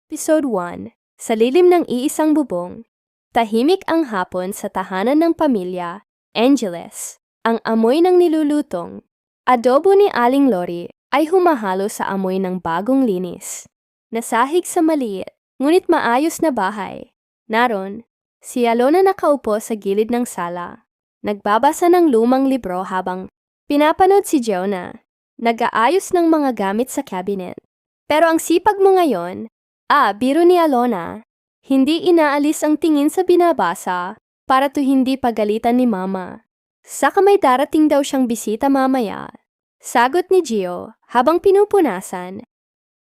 Episode 1. Sa lilim ng iisang bubong. Tahimik ang hapon sa tahanan ng pamilya, Angeles. Ang amoy ng nilulutong adobo ni Aling Lori ay humahalo sa amoy ng bagong linis. Nasahig sa maliit, ngunit maayos na bahay. Naron, si Alona nakaupo sa gilid ng sala. Nagbabasa ng lumang libro habang pinapanood si Jonah. Nag-aayos ng mga gamit sa cabinet. Pero ang sipag mo ngayon. Biro ni Alona. Hindi inaalis ang tingin sa binabasa para to hindi pagalitan ni Mama. Saka may darating daw siyang bisita mamaya. Sagot ni Gio habang pinupunasan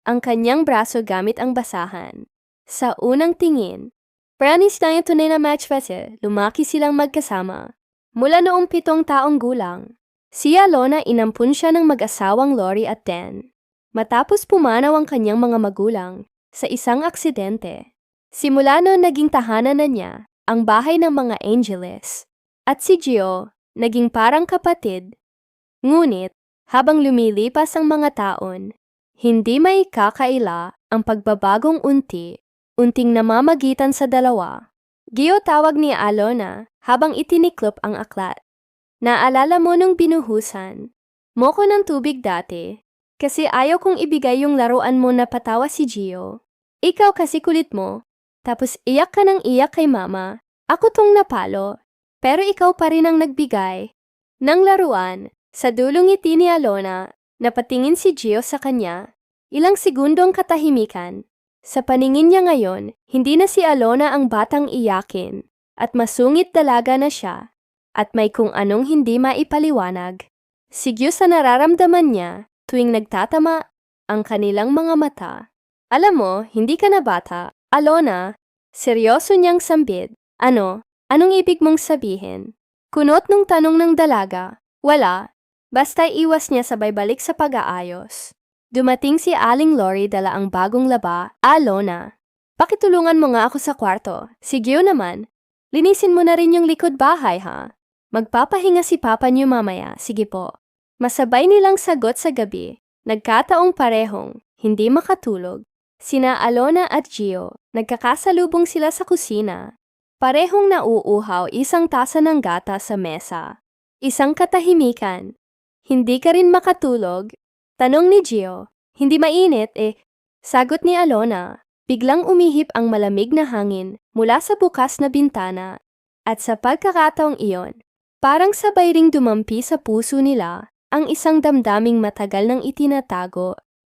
ang kanyang braso gamit ang basahan. Sa unang tingin, pranis na yung tunay na match kasi lumaki silang magkasama. Mula noong 7 taong gulang, si Alona inampun siya ng mag-asawang Lori at Dan. Matapos pumanaw ang kanyang mga magulang sa isang aksidente. Simula noon naging tahanan na niya ang bahay ng mga Angeles at si Gio naging parang kapatid. Ngunit habang lumilipas ang mga taon, hindi may kakaila ang pagbabagong unting namamagitan sa dalawa. Gio tawag ni Alona habang itiniklop ang aklat. Naalala mo nung binuhusan mo ko ng tubig dati kasi ayaw kong ibigay yung laruan mo na patawa si Gio. Ikaw kasi kulit mo, tapos iyak ka ng iyak kay Mama. Ako tong napalo, pero ikaw pa rin ang nagbigay ng laruan. Sa dulong ngiti ni Alona, napatingin si Gio sa kanya. Ilang segundong katahimikan. Sa paningin niya ngayon, hindi na si Alona ang batang iyakin, at masungit dalaga na siya, at may kung anong hindi maipaliwanag. Si Gio sa nararamdaman niya tuwing nagtatama ang kanilang mga mata. Alam mo, hindi ka na bata. Alona, seryoso niyang sambit. Anong ibig mong sabihin? Kunot nung tanong ng dalaga. Wala. Basta iwas niya sabay balik sa pag-aayos. Dumating si Aling Lori dala ang bagong laba. Alona, pakitulungan mo nga ako sa kwarto. Si Gio naman, linisin mo na rin yung likod bahay ha. Magpapahinga si Papa niyo mamaya. Sige po. Masabay nilang sagot sa gabi. Nagkataong parehong hindi makatulog. Sina Alona at Gio, nagkakasalubong sila sa kusina. Parehong nauuhaw isang tasa ng gata sa mesa. Isang katahimikan. Hindi ka rin makatulog? Tanong ni Gio. Hindi mainit eh. Sagot ni Alona. Biglang umihip ang malamig na hangin mula sa bukas na bintana. At sa pagkakataong iyon, parang sabay ring dumampi sa puso nila ang isang damdaming matagal nang itinatago.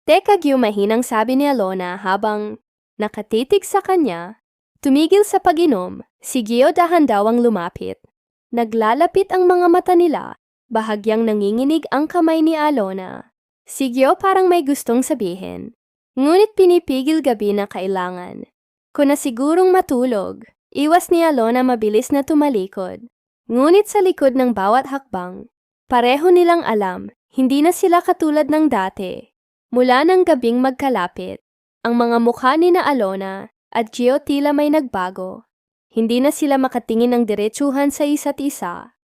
Teka Gio, mahinang sabi ni Alona habang nakatitig sa kanya. Tumigil sa pag-inom, si Gio dahan-dawang lumapit. Naglalapit ang mga mata nila, bahagyang nanginginig ang kamay ni Alona. Si Gio parang may gustong sabihin, ngunit pinipigil gabi na kailangan. Kung nasigurong matulog, iwas ni Alona mabilis na tumalikod. Ngunit sa likod ng bawat hakbang, pareho nilang alam, hindi na sila katulad ng dati. Mula ng gabing magkalapit, ang mga mukha ni na Alona at Gio tila may nagbago. Hindi na sila makatingin ng diretsuhan sa isa't isa.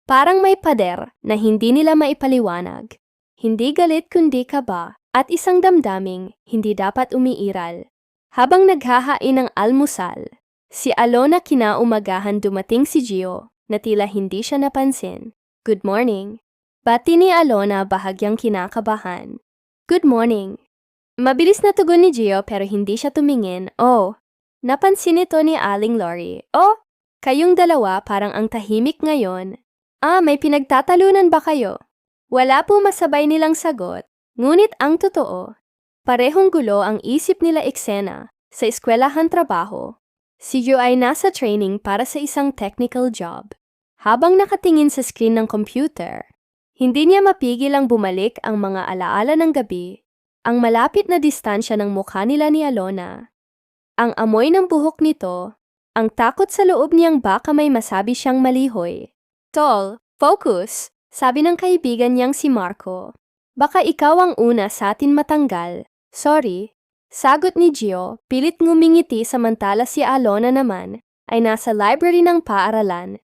Parang may pader na hindi nila maipaliwanag. Hindi galit kundi kaba at isang damdaming hindi dapat umiiral. Habang naghahain ng almusal, si Alona kinaumagahan dumating si Gio na tila hindi siya napansin. Good morning. Bati ni Alona bahagyang kinakabahan. Good morning. Mabilis na tugon ni Gio pero hindi siya tumingin. Napansin ito ni Aling Lori. Kayong dalawa parang ang tahimik ngayon. May pinagtatalunan ba kayo? Wala po, masabay nilang sagot. Ngunit ang totoo, parehong gulo ang isip nila eksena sa eskwelahan trabaho. Si Gio ay nasa training para sa isang technical job. Habang nakatingin sa screen ng computer, hindi niya mapigil ang bumalik ang mga alaala ng gabi, ang malapit na distansya ng mukha nila ni Alona, ang amoy ng buhok nito, ang takot sa loob niyang baka may masabi siyang malihoy. Tol, focus, sabi ng kaibigan niyang si Marco. Baka ikaw ang una sa atin matanggal. Sorry. Sagot ni Gio, pilit ngumingiti samantala si Alona naman ay nasa library ng paaralan.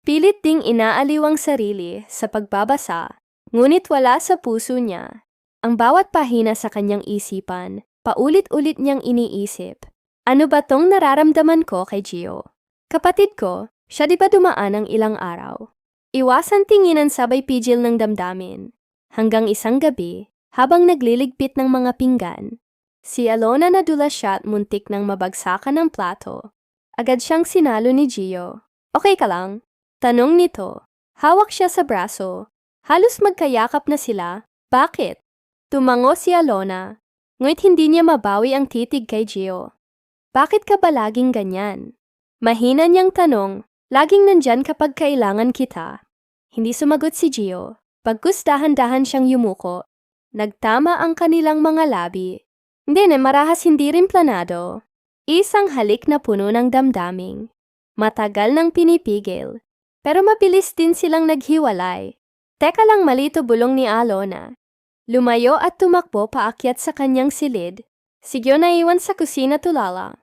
Pilit ding inaaliw ang sarili sa pagbabasa, ngunit wala sa puso niya. Ang bawat pahina sa kanyang isipan Paulit-ulit niyang iniisip. Ano ba tong nararamdaman ko kay Gio? Kapatid ko, siya di ba dumaan ng ilang araw? Iwasan tinginan sabay pigil ng damdamin. Hanggang isang gabi, habang nagliligpit ng mga pinggan, si Alona nadulas siya at muntik nang mabagsakan ng plato. Agad siyang sinalo ni Gio. Okay ka lang? Tanong nito. Hawak siya sa braso. Halos magkayakap na sila. Bakit? Tumango si Alona. Ngunit hindi niya mabawi ang titig kay Gio. Bakit ka ba laging ganyan? Mahina niyang tanong. Laging nandyan kapag kailangan kita. Hindi sumagot si Gio. Pagkus dahan-dahan siyang yumuko. Nagtama ang kanilang mga labi. Hindi marahas hindi rin planado. Isang halik na puno ng damdaming. Matagal nang pinipigil. Pero mabilis din silang naghiwalay. Teka lang, malito, bulong ni Alona. Lumayo at tumakbo paakyat sa kanyang silid. Si Gio naiwan sa kusina tulala.